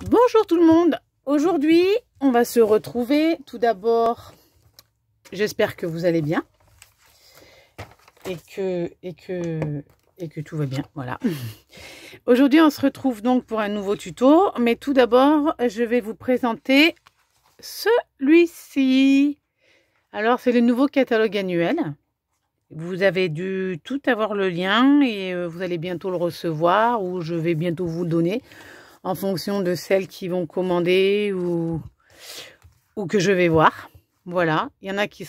Bonjour tout le monde. Aujourd'hui, on va se retrouver. Tout d'abord, j'espère que vous allez bien et que tout va bien. Voilà. Aujourd'hui, on se retrouve donc pour un nouveau tuto. Mais tout d'abord, je vais vous présenter celui-ci. Alors, c'est le nouveau catalogue annuel. Vous avez dû tout avoir le lien et vous allez bientôt le recevoir ou je vais bientôt vous le donner en fonction de celles qui vont commander ou que je vais voir. Voilà, il y en a qui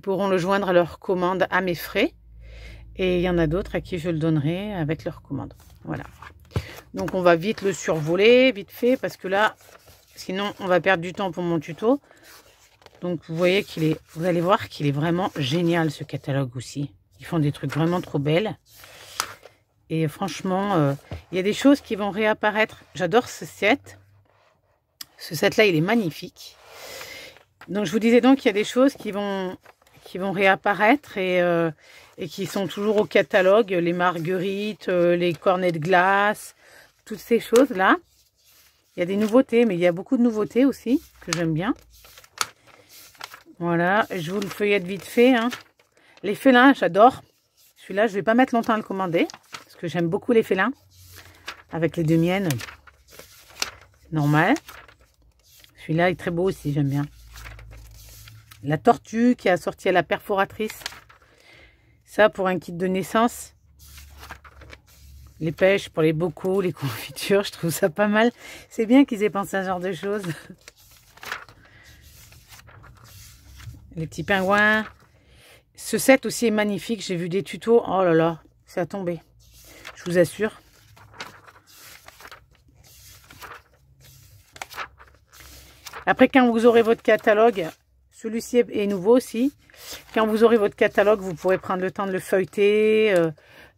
pourront le joindre à leur commande à mes frais et il y en a d'autres à qui je le donnerai avec leur commande. Voilà. Donc on va vite le survoler, vite fait, parce que là, sinon on va perdre du temps pour mon tuto. Donc vous voyez vous allez voir qu'il est vraiment génial ce catalogue aussi. Ils font des trucs vraiment trop belles. Et franchement, il y a des choses qui vont réapparaître. J'adore ce set. Ce set-là, il est magnifique. Donc je vous disais donc qu'il y a des choses qui vont réapparaître et qui sont toujours au catalogue. Les marguerites, les cornets de glace, toutes ces choses-là. Il y a des nouveautés, mais il y a beaucoup de nouveautés aussi que j'aime bien. Voilà, je vous le feuillette vite fait. Hein. Les félins, j'adore. Celui-là, je ne vais pas mettre longtemps à le commander. Parce que j'aime beaucoup les félins. Avec les deux miennes. C'est normal. Celui-là est très beau aussi, j'aime bien. La tortue qui est assortie à la perforatrice. Ça, pour un kit de naissance. Les pêches pour les bocaux, les confitures. Je trouve ça pas mal. C'est bien qu'ils aient pensé à ce genre de choses. Les petits pingouins. Ce set aussi est magnifique. J'ai vu des tutos. Oh là là, c'est à tomber. Je vous assure. Après, quand vous aurez votre catalogue, celui-ci est nouveau aussi. Quand vous aurez votre catalogue, vous pourrez prendre le temps de le feuilleter,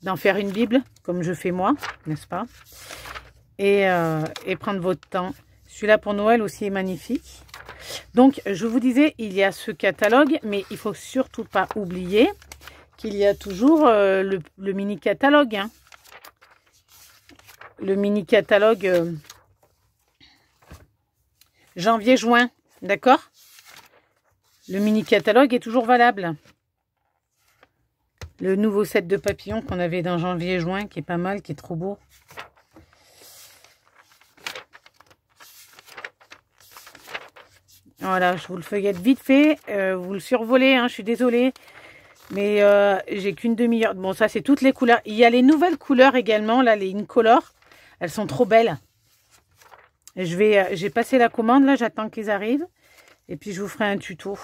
d'en faire une Bible, comme je fais moi, n'est-ce pas? Et prendre votre temps. Celui-là pour Noël aussi est magnifique. Donc, je vous disais, il y a ce catalogue, mais il faut surtout pas oublier qu'il y a toujours le mini-catalogue. Hein. Le mini-catalogue janvier-juin, d'accord? Le mini-catalogue est toujours valable. Le nouveau set de papillons qu'on avait dans janvier-juin, qui est pas mal, qui est trop beau. Voilà, je vous le feuillette vite fait. Vous le survolez, hein, je suis désolée. Mais j'ai qu'une demi-heure. Bon, ça, c'est toutes les couleurs. Il y a les nouvelles couleurs également, là, les Incolor. Elles sont trop belles. J'ai passé la commande, là, j'attends qu'ils arrivent. Et puis, je vous ferai un tuto.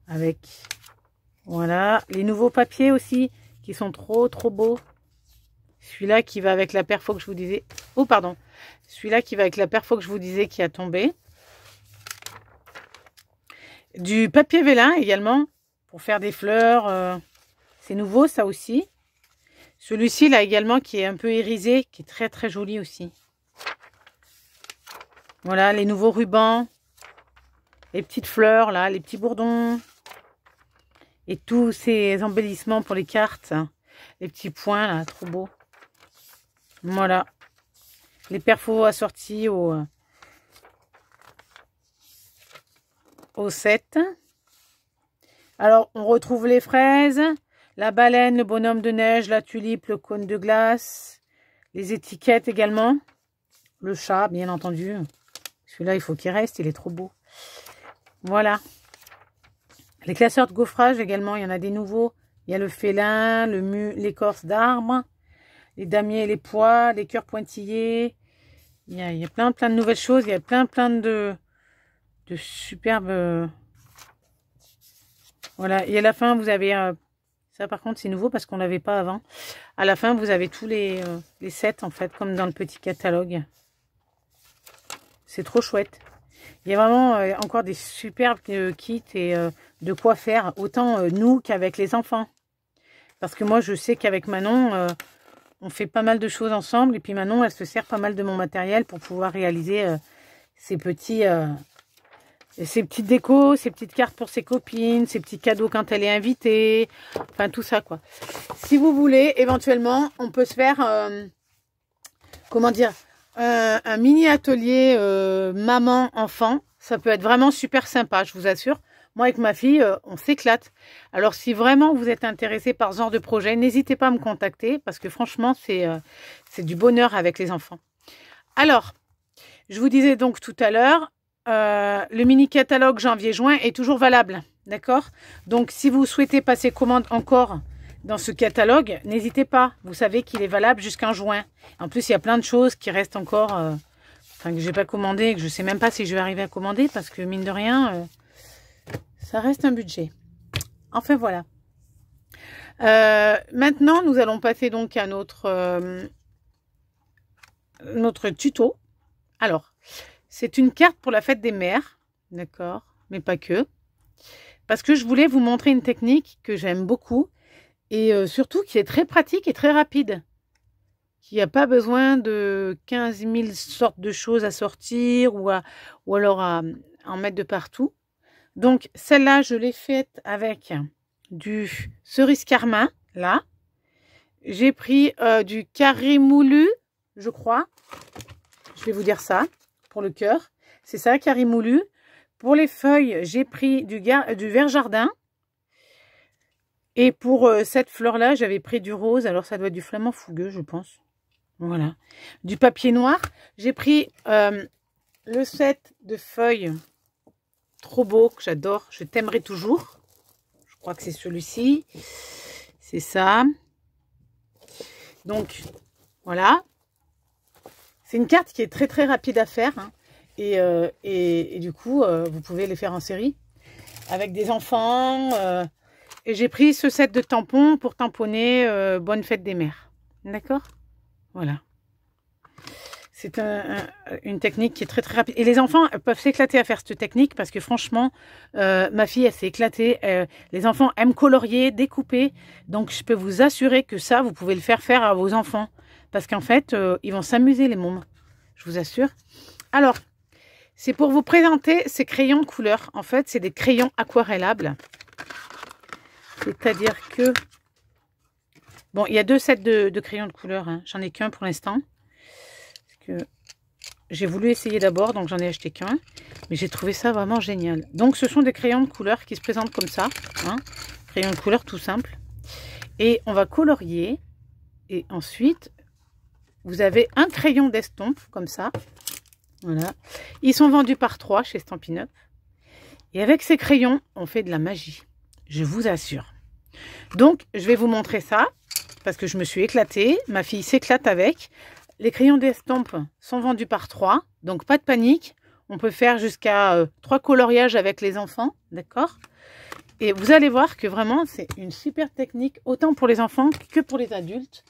Avec, voilà, les nouveaux papiers aussi, qui sont trop, trop beaux. Celui-là qui va avec la perfo que je vous disais. Oh, pardon. Celui-là qui va avec la perfo que je vous disais qui a tombé. Du papier vélin également, pour faire des fleurs. C'est nouveau, ça aussi. Celui-ci, là, également, qui est un peu irisé, qui est très, très joli aussi. Voilà, les nouveaux rubans. Les petites fleurs, là, les petits bourdons. Et tous ces embellissements pour les cartes. Hein. Les petits points, là, trop beaux. Voilà. Les perfos assortis au set. Alors, on retrouve les fraises, la baleine, le bonhomme de neige, la tulipe, le cône de glace, les étiquettes également. Le chat, bien entendu. Celui-là, il faut qu'il reste, il est trop beau. Voilà. Les classeurs de gaufrage également, il y en a des nouveaux. Il y a le félin, l'écorce d'arbre, les damiers et les pois, les cœurs pointillés. Il y a plein de nouvelles choses. Il y a plein de superbes... Voilà. Et à la fin, vous avez... ça, par contre, c'est nouveau parce qu'on ne l'avait pas avant. À la fin, vous avez tous les sets, en fait, comme dans le petit catalogue. C'est trop chouette. Il y a vraiment encore des superbes kits et de quoi faire, autant nous qu'avec les enfants. Parce que moi, je sais qu'avec Manon, on fait pas mal de choses ensemble. Et puis Manon, elle se sert pas mal de mon matériel pour pouvoir réaliser ces petites décos, ces petites cartes pour ses copines, ces petits cadeaux quand elle est invitée. Enfin, tout ça, quoi. Si vous voulez, éventuellement, on peut se faire... comment dire, un mini atelier maman-enfant, ça peut être vraiment super sympa, je vous assure. Moi, avec ma fille, on s'éclate. Alors, si vraiment vous êtes intéressé par ce genre de projet, n'hésitez pas à me contacter parce que franchement, c'est du bonheur avec les enfants. Alors, je vous disais donc tout à l'heure, le mini catalogue janvier-juin est toujours valable, d'accord? Donc, si vous souhaitez passer commande encore dans ce catalogue, n'hésitez pas. Vous savez qu'il est valable jusqu'en juin. En plus, il y a plein de choses qui restent encore, que j'ai pas commandé, que je sais même pas si je vais arriver à commander parce que mine de rien, ça reste un budget. Enfin voilà. Maintenant, nous allons passer donc à notre tuto. Alors, c'est une carte pour la fête des mères, d'accord, mais pas que. Parce que je voulais vous montrer une technique que j'aime beaucoup et surtout qui est très pratique et très rapide. Qui n'a pas besoin de 15 000 sortes de choses à sortir ou alors à en mettre de partout. Donc, celle-là, je l'ai faite avec du cerise carmin, là. J'ai pris du carré moulu, je crois. Je vais vous dire ça, pour le cœur. C'est ça, carré moulu. Pour les feuilles, j'ai pris du vert jardin. Et pour cette fleur-là, j'avais pris du rose. Alors, ça doit être du flamant fougueux, je pense. Voilà. Du papier noir. J'ai pris le set de feuilles trop beau, que j'adore. Je t'aimerai toujours. Je crois que c'est celui-ci. C'est ça. Donc, voilà. C'est une carte qui est très très rapide à faire. Hein. Et du coup, vous pouvez les faire en série. Avec des enfants. Et j'ai pris ce set de tampons pour tamponner Bonne fête des mères. D'accord ? Voilà. C'est une technique qui est très très rapide. Et les enfants peuvent s'éclater à faire cette technique parce que franchement, ma fille, elle s'est éclatée. Les enfants aiment colorier, découper. Donc, je peux vous assurer que ça, vous pouvez le faire à vos enfants. Parce qu'en fait, ils vont s'amuser, les mômes. Je vous assure. Alors, c'est pour vous présenter ces crayons de couleur. En fait, c'est des crayons aquarellables. C'est-à-dire que... Bon, il y a deux sets de crayons de couleur. Hein. J'en ai qu'un pour l'instant. J'ai voulu essayer d'abord, donc j'en ai acheté qu'un. Mais j'ai trouvé ça vraiment génial. Donc, ce sont des crayons de couleur qui se présentent comme ça. Hein. Crayons de couleur tout simple. Et on va colorier. Et ensuite, vous avez un crayon d'estompe, comme ça. Voilà. Ils sont vendus par 3 chez Stampin' Up. Et avec ces crayons, on fait de la magie. Je vous assure. Donc, je vais vous montrer ça. Parce que je me suis éclatée. Ma fille s'éclate avec. Les crayons d'estompe sont vendus par 3. Donc, pas de panique. On peut faire jusqu'à 3 coloriages avec les enfants. D'accord ? Et vous allez voir que vraiment, c'est une super technique. Autant pour les enfants que pour les adultes.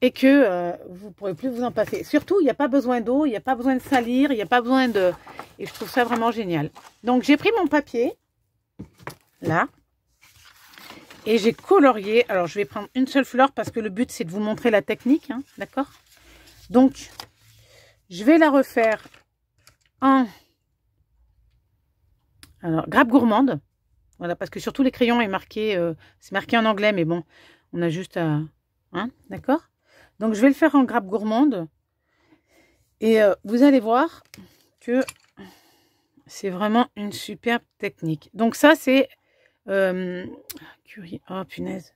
Et que vous ne pourrez plus vous en passer. Surtout, il n'y a pas besoin d'eau. Il n'y a pas besoin de salir. Il n'y a pas besoin de... Et je trouve ça vraiment génial. Donc, j'ai pris mon papier. Là. Et j'ai colorié. Alors, je vais prendre une seule fleur parce que le but, c'est de vous montrer la technique. Hein, d'accord ? Donc, je vais la refaire en grappe gourmande. Voilà, parce que sur tous les crayons, est marqué, c'est marqué en anglais, mais bon, on a juste à... Hein, d'accord ? Donc, je vais le faire en grappe gourmande. Et vous allez voir que c'est vraiment une superbe technique. Donc, ça, c'est... curry. Oh, punaise.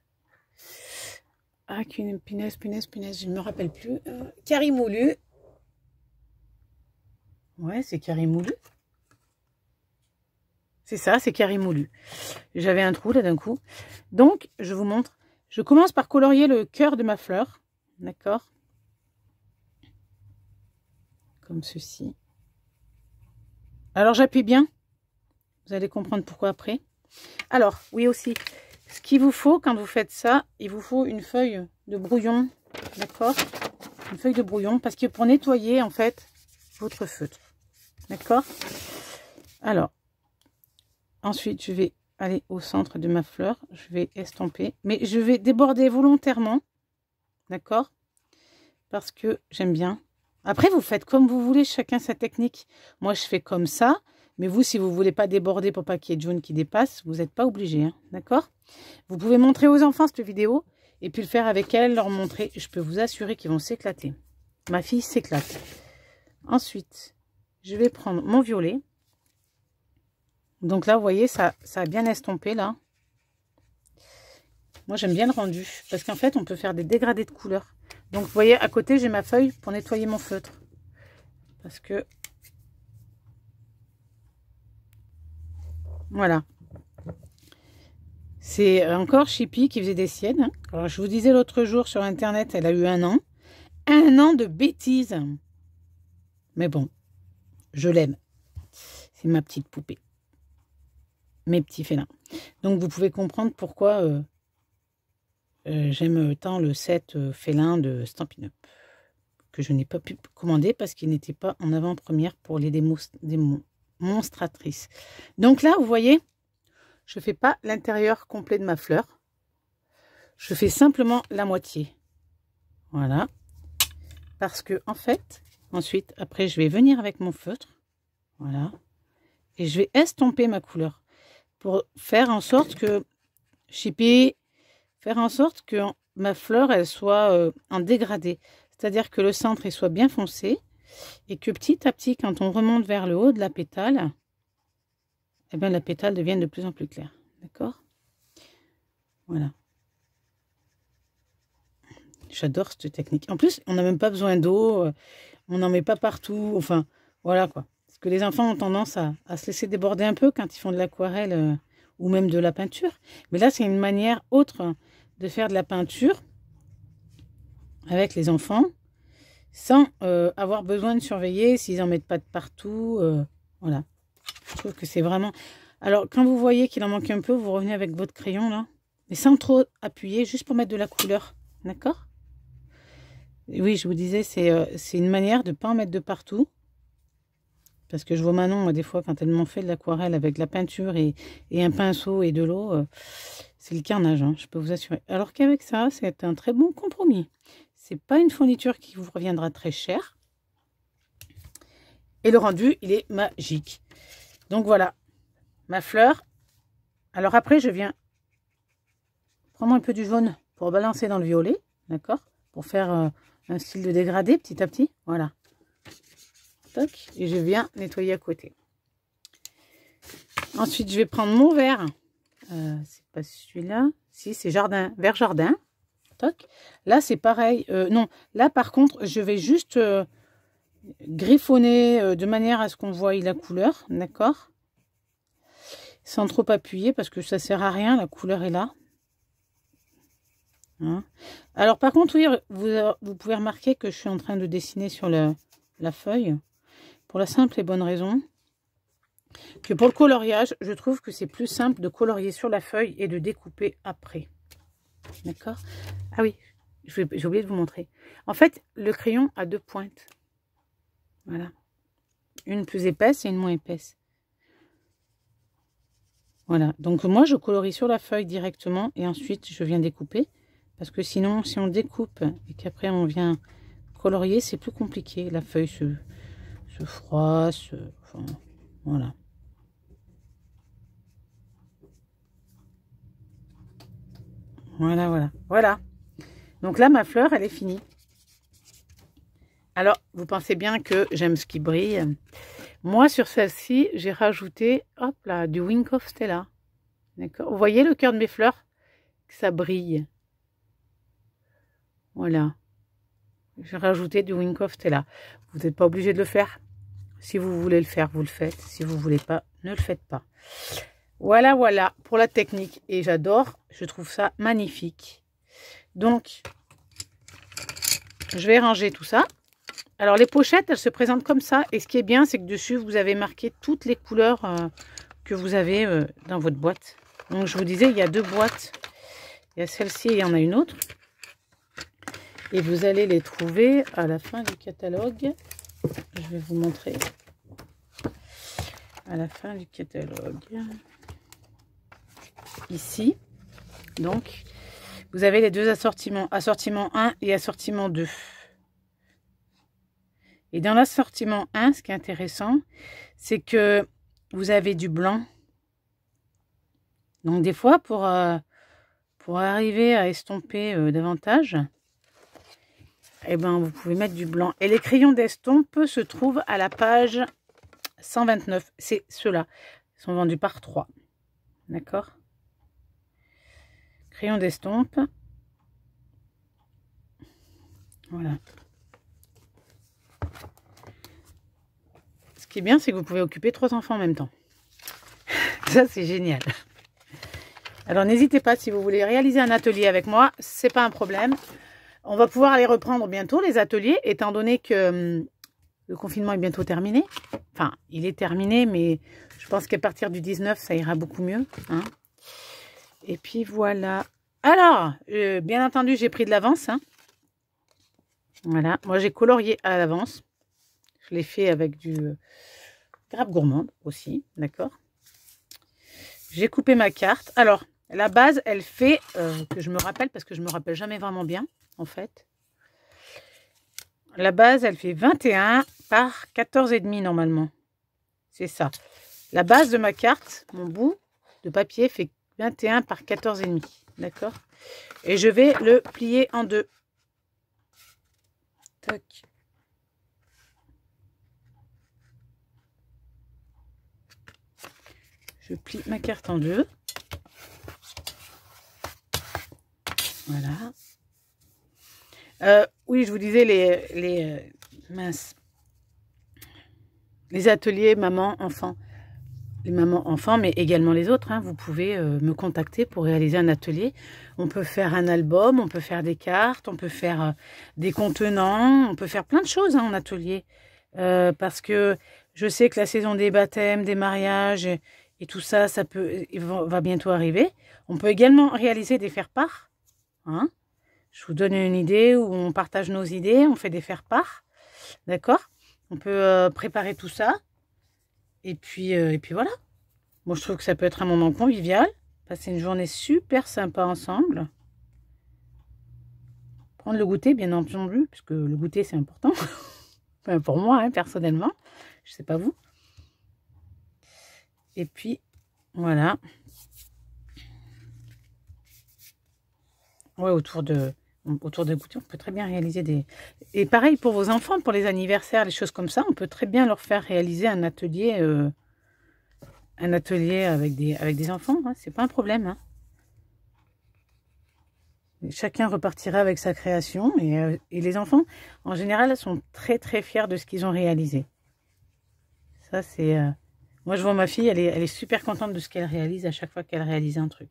Ah, punaise, je ne me rappelle plus. Carré moulu. Ouais, c'est carré moulu. C'est ça, c'est carré moulu. J'avais un trou là d'un coup. Donc, je vous montre. Je commence par colorier le cœur de ma fleur. D'accord ? Comme ceci. Alors, j'appuie bien. Vous allez comprendre pourquoi après. Alors, oui aussi. Ce qu'il vous faut quand vous faites ça, il vous faut une feuille de brouillon, d'accord? Une feuille de brouillon, parce que pour nettoyer, en fait, votre feutre, d'accord? Alors, ensuite, je vais aller au centre de ma fleur, je vais estomper, mais je vais déborder volontairement, d'accord? Parce que j'aime bien. Après, vous faites comme vous voulez, chacun sa technique. Moi, je fais comme ça. Mais vous, si vous ne voulez pas déborder pour pas qu'il y ait de jaune qui dépasse, vous n'êtes pas obligé, hein, d'accord? Vous pouvez montrer aux enfants cette vidéo et puis le faire avec elles, leur montrer. Je peux vous assurer qu'ils vont s'éclater. Ma fille s'éclate. Ensuite, je vais prendre mon violet. Donc là, vous voyez, ça a bien estompé là. Moi, j'aime bien le rendu. Parce qu'en fait, on peut faire des dégradés de couleurs. Donc, vous voyez, à côté, j'ai ma feuille pour nettoyer mon feutre. Parce que... Voilà. C'est encore Chippy qui faisait des siennes. Hein. Alors, je vous disais l'autre jour sur Internet, elle a eu 1 an. 1 an de bêtises. Mais bon, je l'aime. C'est ma petite poupée. Mes petits félins. Donc, vous pouvez comprendre pourquoi j'aime tant le set félin de Stampin' Up. Que je n'ai pas pu commander parce qu'il n'était pas en avant-première pour les démonstratrices. Donc là, vous voyez, je ne fais pas l'intérieur complet de ma fleur. Je fais simplement la moitié. Voilà. Parce que, en fait, ensuite, après, je vais venir avec mon feutre. Voilà. Et je vais estomper ma couleur. Pour faire en sorte que, Chippy, faire en sorte que ma fleur, elle soit en dégradé. C'est-à-dire que le centre, il soit bien foncé. Et que petit à petit, quand on remonte vers le haut de la pétale, eh bien, la pétale devient de plus en plus claire. D'accord? Voilà. J'adore cette technique. En plus, on n'a même pas besoin d'eau. On n'en met pas partout. Enfin, voilà quoi. Parce que les enfants ont tendance à se laisser déborder un peu quand ils font de l'aquarelle ou même de la peinture. Mais là, c'est une manière autre de faire de la peinture avec les enfants sans avoir besoin de surveiller s'ils n'en mettent pas de partout. Voilà. Je trouve que c'est vraiment... Alors, quand vous voyez qu'il en manque un peu, vous revenez avec votre crayon là. Mais sans trop appuyer, juste pour mettre de la couleur. D'accord? Oui, je vous disais, c'est une manière de ne pas en mettre de partout. Parce que je vois Manon, moi, des fois, quand elle m'en fait de l'aquarelle avec de la peinture et un pinceau et de l'eau, c'est le carnage, hein, je peux vous assurer. Alors qu'avec ça, c'est un très bon compromis. C'est pas une fourniture qui vous reviendra très cher. Et le rendu, il est magique. Donc voilà, ma fleur. Alors après, je viens prendre un peu du jaune pour balancer dans le violet, d'accord? Pour faire un style de dégradé petit à petit, voilà. Toc, et je viens nettoyer à côté. Ensuite, je vais prendre mon vert. C'est pas celui-là. Si, c'est jardin, vert jardin. Toc. Là, c'est pareil. Non, là, par contre, je vais juste griffonner de manière à ce qu'on voie la couleur, d'accord? Sans trop appuyer parce que ça sert à rien. La couleur est là. Hein. Alors, par contre, oui, vous pouvez remarquer que je suis en train de dessiner sur la feuille. Pour la simple et bonne raison que pour le coloriage, je trouve que c'est plus simple de colorier sur la feuille et de découper après. D'accord? Ah oui, j'ai oublié de vous montrer. En fait, le crayon a 2 pointes. Voilà. Une plus épaisse et une moins épaisse. Voilà. Donc moi, je colorie sur la feuille directement et ensuite, je viens découper. Parce que sinon, si on découpe et qu'après, on vient colorier, c'est plus compliqué. La feuille se froisse. Enfin, voilà. Voilà, voilà. Voilà. Donc là, ma fleur, elle est finie. Alors, vous pensez bien que j'aime ce qui brille. Moi, sur celle-ci, j'ai rajouté, hop là, du Wink of Stella. D'accord? Vous voyez le cœur de mes fleurs? Que ça brille. Voilà. J'ai rajouté du Wink of Stella. Vous n'êtes pas obligé de le faire. Si vous voulez le faire, vous le faites. Si vous ne voulez pas, ne le faites pas. Voilà, voilà pour la technique. Et j'adore. Je trouve ça magnifique. Donc, je vais ranger tout ça. Alors, les pochettes, elles se présentent comme ça. Et ce qui est bien, c'est que dessus, vous avez marqué toutes les couleurs que vous avez dans votre boîte. Donc, je vous disais, il y a 2 boîtes. Il y a celle-ci et il y en a une autre. Et vous allez les trouver à la fin du catalogue. Je vais vous montrer. À la fin du catalogue. Ici. Donc, vous avez les 2 assortiments. Assortiment 1 et assortiment 2. Et dans l'assortiment 1, ce qui est intéressant, c'est que vous avez du blanc. Donc, des fois, pour arriver à estomper davantage, eh ben, vous pouvez mettre du blanc. Et les crayons d'estompe se trouvent à la page 129. C'est ceux-là. Ils sont vendus par 3. D'accord? Crayons d'estompe. Voilà. Ce qui est bien, c'est que vous pouvez occuper 3 enfants en même temps. Ça, c'est génial. Alors, n'hésitez pas, si vous voulez réaliser un atelier avec moi, c'est pas un problème. On va pouvoir les reprendre bientôt, les ateliers, étant donné que le confinement est bientôt terminé. Enfin, il est terminé, mais je pense qu'à partir du 19, ça ira beaucoup mieux. Hein. Et puis, voilà. Alors, bien entendu, j'ai pris de l'avance. Hein. Voilà, moi, j'ai colorié à l'avance. Je l'ai fait avec du grappe gourmande aussi, d'accord. J'ai coupé ma carte. Alors, la base, elle fait, que je me rappelle, parce que je me rappelle jamais vraiment bien, en fait. La base, elle fait 21 par 14,5 normalement. C'est ça. La base de ma carte, mon bout de papier fait 21 par 14,5. D'accord? Et je vais le plier en deux. Tac. Je plie ma carte en deux. Voilà. Oui, je vous disais les ateliers maman-enfant. Les mamans-enfants, mais également les autres. Hein, vous pouvez me contacter pour réaliser un atelier. On peut faire un album, on peut faire des cartes, on peut faire des contenants, on peut faire plein de choses hein, en atelier. Parce que je sais que la saison des baptêmes, des mariages et tout ça, va bientôt arriver. On peut également réaliser des faire-part. Hein. Je vous donne une idée où on partage nos idées, on fait des faire-part. D'accord? On peut préparer tout ça. Et puis voilà. Moi, je trouve que ça peut être un moment convivial. Passer une journée super sympa ensemble. Prendre le goûter, bien entendu, puisque le goûter, c'est important. Enfin, pour moi, hein, personnellement. Je sais pas vous. Et puis, voilà. Ouais, autour de goûter, on peut très bien réaliser des... Et pareil pour vos enfants, pour les anniversaires, les choses comme ça, on peut très bien leur faire réaliser un atelier avec des enfants. Hein, c'est pas un problème. Hein. Chacun repartira avec sa création. Et les enfants, en général, sont très très fiers de ce qu'ils ont réalisé. Ça, c'est... Moi, je vois ma fille, elle est super contente de ce qu'elle réalise à chaque fois qu'elle réalise un truc.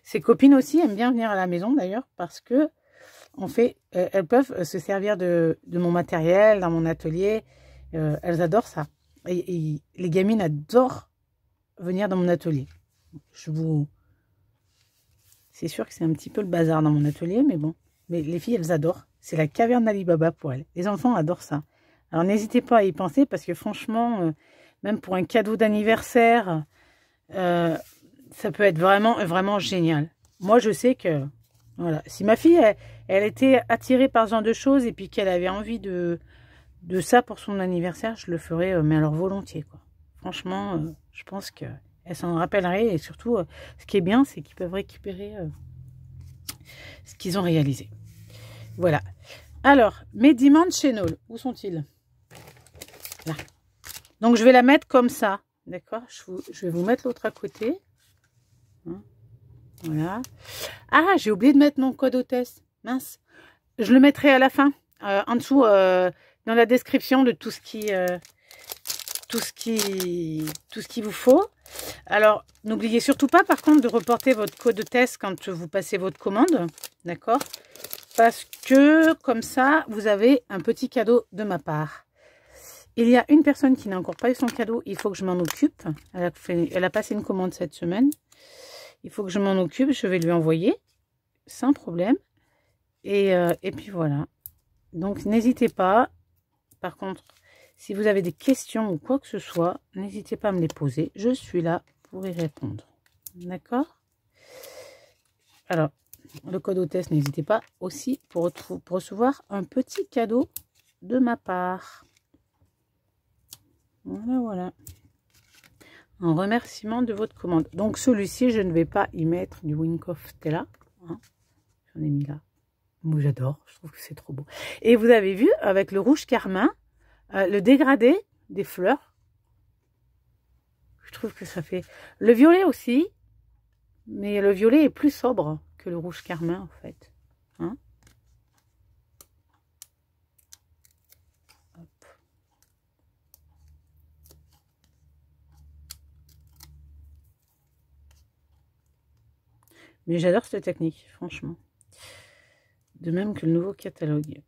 Ses copines aussi aiment bien venir à la maison, d'ailleurs, parce que elles peuvent se servir de mon matériel dans mon atelier. Elles adorent ça. Et les gamines adorent venir dans mon atelier. C'est sûr que c'est un petit peu le bazar dans mon atelier, mais bon. Mais les filles, elles adorent. C'est la caverne d'Ali Baba pour elles. Les enfants adorent ça. Alors, n'hésitez pas à y penser parce que franchement, même pour un cadeau d'anniversaire, ça peut être vraiment, vraiment génial. Moi, je sais que, voilà, si ma fille, elle était attirée par ce genre de choses et puis qu'elle avait envie de ça pour son anniversaire, je le ferais, mais alors volontiers, quoi. Franchement, je pense qu'elle s'en rappellerait et surtout, ce qui est bien, c'est qu'ils peuvent récupérer ce qu'ils ont réalisé. Voilà. Alors, mes dimensionals, où sont-ils? Là. Donc, je vais la mettre comme ça. D'accord? Je vais vous mettre l'autre à côté. Hein, voilà. Ah, j'ai oublié de mettre mon code hôtesse. Mince. Je le mettrai à la fin. En dessous, dans la description de tout ce qu'il vous faut. Alors, n'oubliez surtout pas, par contre, de reporter votre code hôtesse quand vous passez votre commande. D'accord? Parce que, comme ça, vous avez un petit cadeau de ma part. Il y a une personne qui n'a encore pas eu son cadeau. Il faut que je m'en occupe. Elle a passé une commande cette semaine. Il faut que je m'en occupe. Je vais lui envoyer. Sans problème. Et puis voilà. Donc, n'hésitez pas. Par contre, si vous avez des questions ou quoi que ce soit, n'hésitez pas à me les poser. Je suis là pour y répondre. D'accord? Alors, le code hôtesse, n'hésitez pas aussi pour recevoir un petit cadeau de ma part. Voilà, voilà. En remerciement de votre commande. Donc, celui-ci, je ne vais pas y mettre du Wink of Stella. Hein. J'en ai mis là. Moi, j'adore. Je trouve que c'est trop beau. Et vous avez vu, avec le rouge carmin, le dégradé des fleurs. Je trouve que ça fait... Le violet aussi. Mais le violet est plus sobre que le rouge carmin, en fait. Hein? Hop. Mais j'adore cette technique, franchement. De même que le nouveau catalogue.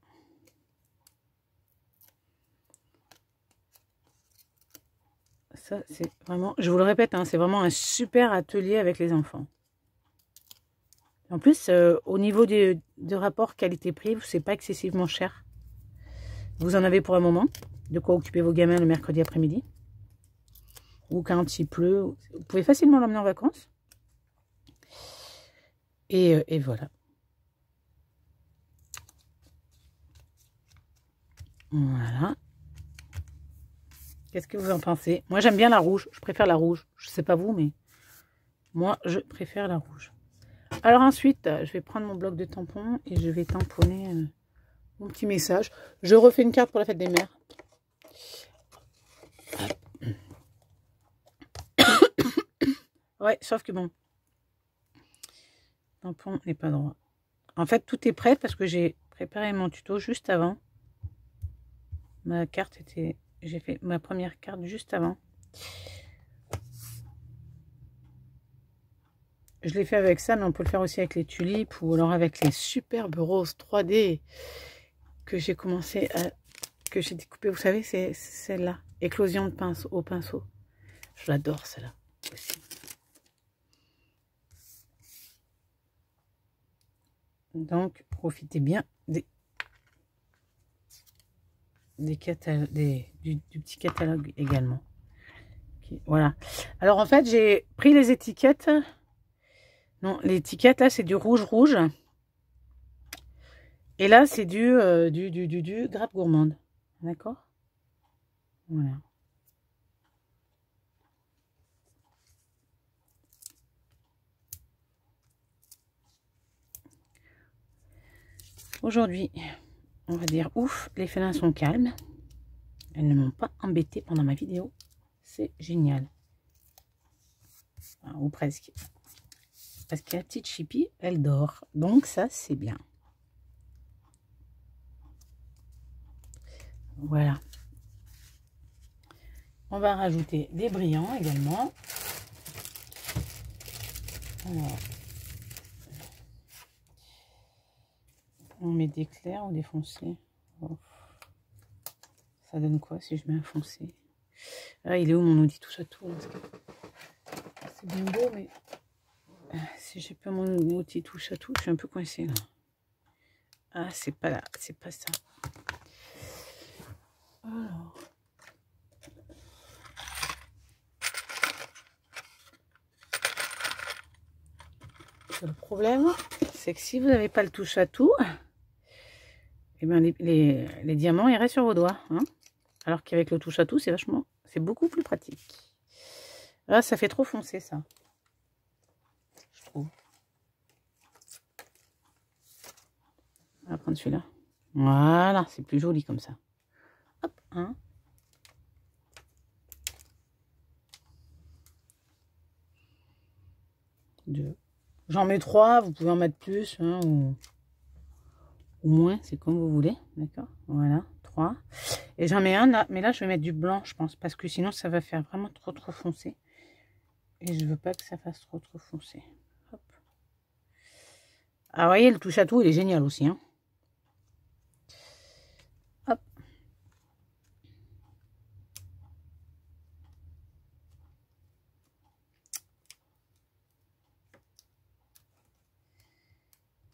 Ça, c'est vraiment, je vous le répète, hein, c'est vraiment un super atelier avec les enfants. En plus, au niveau de rapport qualité-prix, c'est pas excessivement cher. Vous en avez pour un moment, de quoi occuper vos gamins le mercredi après-midi. Ou quand il pleut, vous pouvez facilement l'emmener en vacances. Et voilà. Voilà. Qu'est-ce que vous en pensez? Moi, j'aime bien la rouge. Je préfère la rouge. Je sais pas vous, mais moi, je préfère la rouge. Alors ensuite, je vais prendre mon bloc de tampons et je vais tamponner mon petit message. Je refais une carte pour la fête des mères. Ouais, sauf que bon, le tampon n'est pas droit. En fait, tout est prêt parce que j'ai préparé mon tuto juste avant. Ma carte était... J'ai fait ma première carte juste avant. Je l'ai fait avec ça, mais on peut le faire aussi avec les tulipes ou alors avec les superbes roses 3D que j'ai commencé à... que j'ai découpé. Vous savez, c'est celle-là. Éclosion de pinceau au pinceau. Je l'adore, celle-là aussi. Donc, profitez bien du petit catalogue également. Okay, voilà. Alors, en fait, j'ai pris les étiquettes. Non, l'étiquette, là, c'est du rouge. Et là, c'est du grappe gourmande. D'accord? Voilà. Aujourd'hui, on va dire ouf, les félins sont calmes. Elles ne m'ont pas embêté pendant ma vidéo. C'est génial. Enfin, ou presque. Parce que la petite Chippy, elle dort. Donc ça, c'est bien. Voilà. On va rajouter des brillants également. Alors, on met des clairs ou des foncés. Oh. Ça donne quoi si je mets un foncé? Ah, il est où mon outil touche à tout? C'est bien beau, mais si j'ai pas mon outil touche à tout, je suis un peu coincée là. Ah, c'est pas là, c'est pas ça. Alors. Le problème, c'est que si vous n'avez pas le touche à tout, eh bien les diamants iraient sur vos doigts. Hein, alors qu'avec le touche à tout, c'est beaucoup plus pratique. Là, ça fait trop foncé, ça. Je trouve. On va prendre celui-là. Voilà, c'est plus joli comme ça. Hop, 1. Deux. J'en mets 3, vous pouvez en mettre plus, hein, ou moins, c'est comme vous voulez. D'accord, voilà, 3. Et j'en mets un là, mais là je vais mettre du blanc, je pense, parce que sinon ça va faire vraiment trop foncé. Et je veux pas que ça fasse trop foncé. Hop. Ah, vous voyez, le touche à tout, il est génial aussi. Hein. Hop.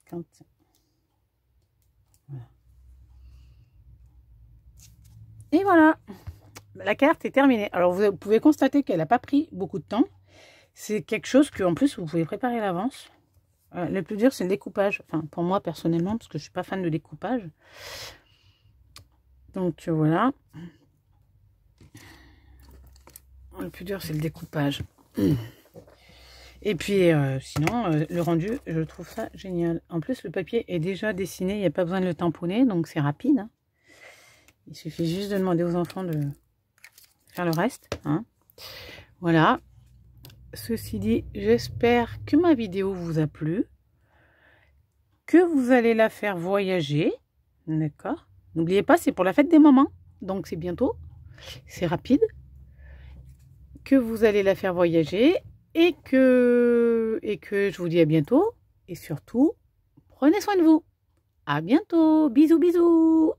Quand... Voilà. Et voilà. La carte est terminée. Alors, vous pouvez constater qu'elle n'a pas pris beaucoup de temps. C'est quelque chose que, en plus, vous pouvez préparer à l'avance. Le plus dur, c'est le découpage. Enfin, pour moi, personnellement, parce que je ne suis pas fan de découpage. Donc, voilà. Le plus dur, c'est le découpage. Et puis, sinon, le rendu, je trouve ça génial. En plus, le papier est déjà dessiné, il n'y a pas besoin de le tamponner, donc c'est rapide. Hein. Il suffit juste de demander aux enfants de faire le reste. Hein. Voilà. Ceci dit, j'espère que ma vidéo vous a plu, que vous allez la faire voyager. D'accord. N'oubliez pas, c'est pour la fête des mamans, donc c'est bientôt. C'est rapide. Que vous allez la faire voyager. Et que je vous dis à bientôt. Et surtout, prenez soin de vous. À bientôt. Bisous, bisous.